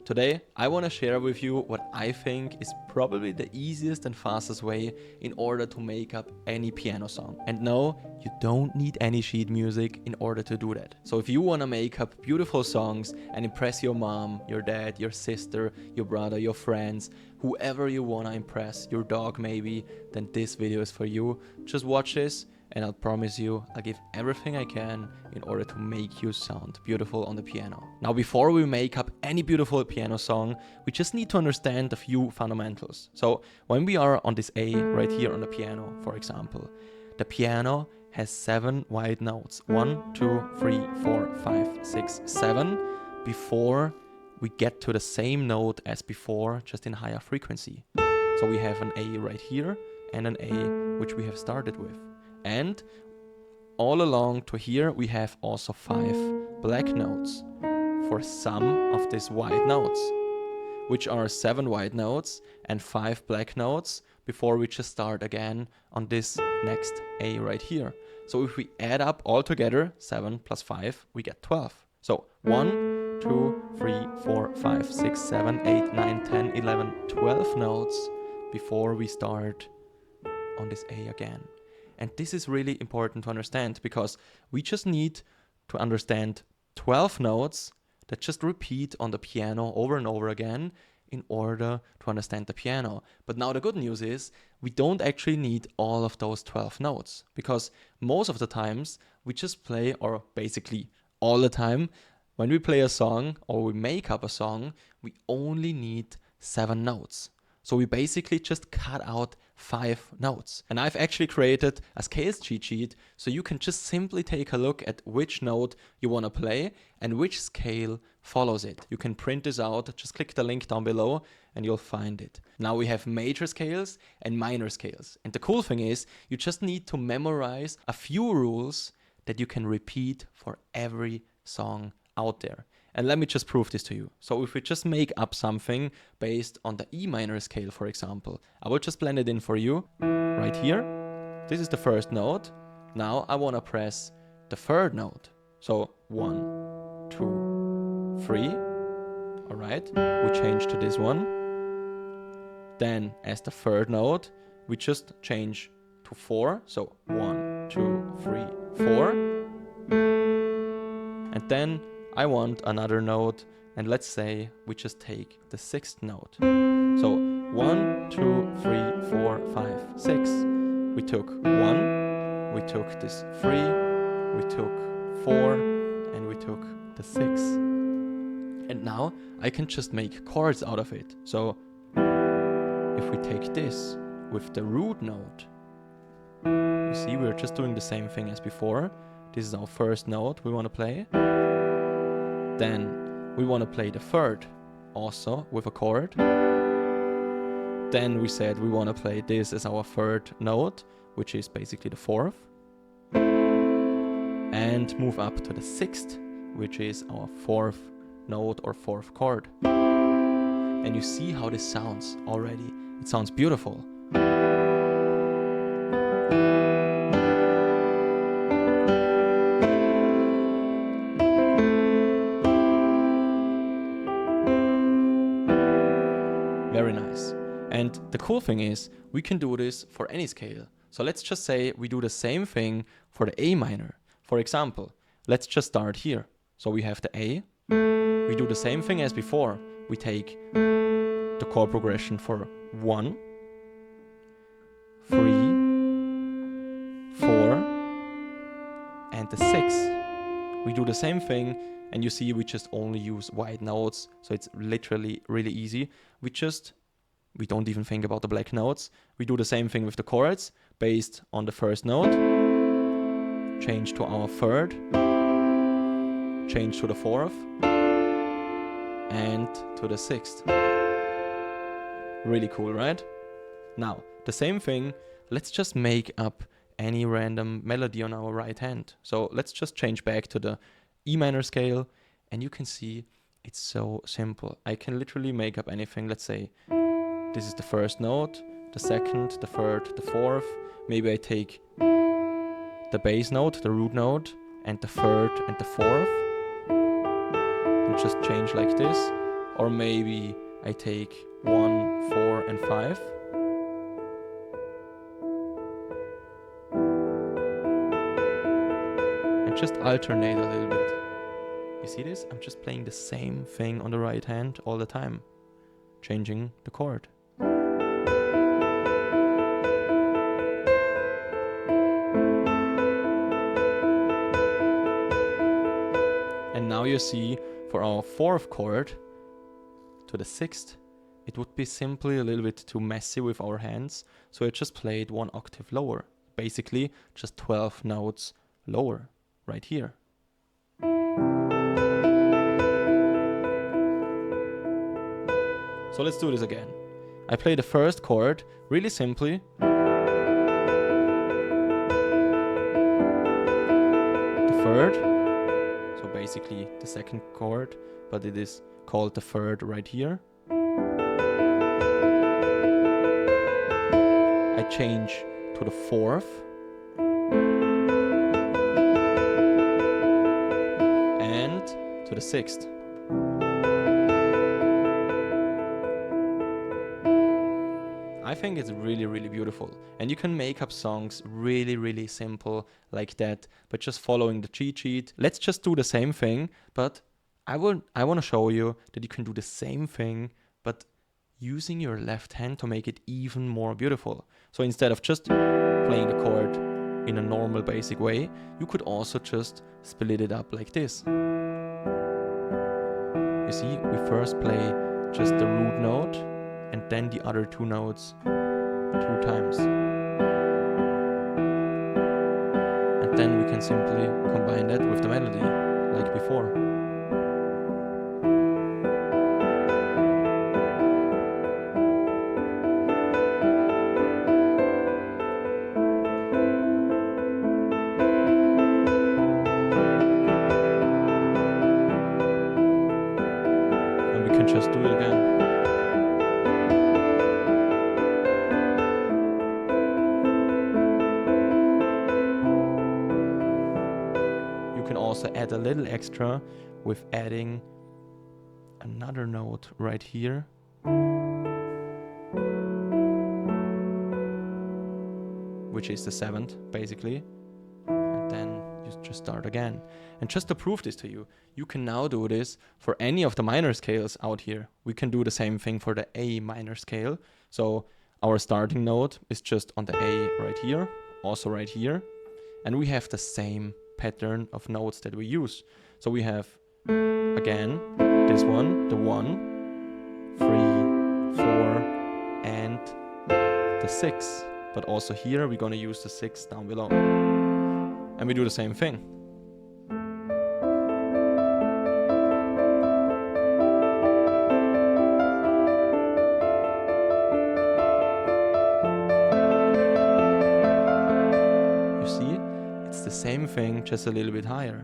Today, I want to share with you what I think is probably the easiest and fastest way in order to make up any piano song. And no, you don't need any sheet music in order to do that. So if you want to make up beautiful songs and impress your mom, your dad, your sister, your brother, your friends, whoever you want to impress, your dog maybe, then this video is for you. Just watch this and I'll promise you I'll give everything I can in order to make you sound beautiful on the piano. Now, before we make up any beautiful piano song, we just need to understand a few fundamentals. So when we are on this A right here on the piano, for example, the piano has 7 wide notes. 1, 2, 3, 4, 5, 6, 7 before we get to the same note as before, just in higher frequency. So we have an A right here and an A which we have started with. And all along to here we have also 5 black notes for some of these white notes, which are 7 white notes and 5 black notes before we just start again on this next A right here. So if we add up all together, 7 plus 5, we get 12. So 1, 2, 3, 4, 5, 6, 7, 8, 9, 10, 11, 12 notes before we start on this A again. And this is really important to understand because we just need to understand 12 notes that just repeat on the piano over and over again in order to understand the piano. But now the good news is we don't actually need all of those 12 notes because most of the times we just play, or basically all the time, when we play a song or we make up a song, we only need 7 notes. So we basically just cut out 5 notes. And I've actually created a scales cheat sheet so you can just simply take a look at which note you want to play and which scale follows it. You can print this out, just click the link down below and you'll find it. Now we have major scales and minor scales. And the cool thing is you just need to memorize a few rules that you can repeat for every song out there. And let me just prove this to you. So if we just make up something based on the E minor scale, for example, I will just blend it in for you right here. This is the first note. Now I want to press the third note. So 1, 2, 3. All right, we change to this one. Then as the third note, we just change to 4. So 1, 2, 3, 4. And then I want another note, and let's say we just take the 6th note. So 1, 2, 3, 4, 5, 6. We took 1, we took this 3, we took 4, and we took the 6. And now I can just make chords out of it. So if we take this with the root note, you see we're just doing the same thing as before. This is our first note we want to play. Then we want to play the third also with a chord. Then we said we want to play this as our third note, which is basically the 4th. And move up to the 6th, which is our 4th note or 4th chord. And you see how this sounds already. It sounds beautiful. Very nice. And the cool thing is we can do this for any scale. So let's just say we do the same thing for the A minor. For example, let's just start here. So we have the A. We do the same thing as before. We take the chord progression for 1, 3, 4, and the 6. We do the same thing. And you see, we just only use white notes, so it's literally really easy. We don't even think about the black notes. We do the same thing with the chords, based on the first note. Change to our third. Change to the 4th. And to the 6th. Really cool, right? Now, the same thing, let's just make up any random melody on our right hand. So let's just change back to the E minor scale, and you can see it's so simple. I can literally make up anything. Let's say this is the first note, the 2nd, the 3rd, the 4th. Maybe I take the bass note, the root note, and the 3rd and the 4th. And just change like this. Or maybe I take 1, 4 and 5. And just alternate a little bit. You see this? I'm just playing the same thing on the right hand all the time, changing the chord. And now you see, for our 4th chord to the 6th, it would be simply a little bit too messy with our hands, so I just played 1 octave lower. Basically, just 12 notes lower, right here. So let's do this again. I play the 1st chord really simply. The 3rd, so basically the 2nd chord, but it is called the 3rd right here. I change to the 4th. And to the 6th. I think it's really, really beautiful. And you can make up songs really, really simple like that, but just following the cheat sheet. Let's just do the same thing, but I want to show you that you can do the same thing, but using your left hand to make it even more beautiful. So instead of just playing the chord in a normal basic way, you could also just split it up like this. You see, we first play just the root note and then the other 2 notes 2 times. And then we can simply combine that with the melody, like before. And we can just do it again. Also add a little extra with adding another note right here, which is the 7th basically, and then you just start again. And just to prove this to you, you can now do this for any of the minor scales out here. We can do the same thing for the A minor scale. So our starting note is just on the A right here, also right here, and we have the same pattern of notes that we use. So we have, again, this one, the 1, 3, 4, and the 6. But also here, we're gonna use the 6 down below. And we do the same thing. The same thing, just a little bit higher.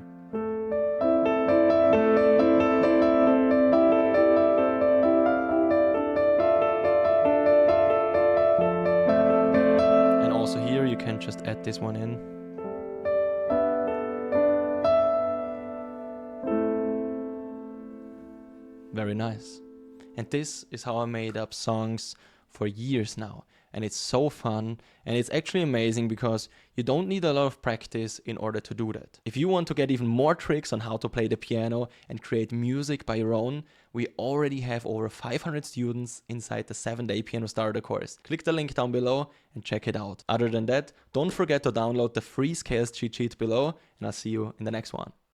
And also here you can just add this one in. Very nice. And this is how I made up songs for years now. And it's so fun, and it's actually amazing because you don't need a lot of practice in order to do that. If you want to get even more tricks on how to play the piano and create music by your own, we already have over 500 students inside the 7-day Piano Starter course. Click the link down below and check it out. Other than that, don't forget to download the free scales cheat sheet below, and I'll see you in the next one.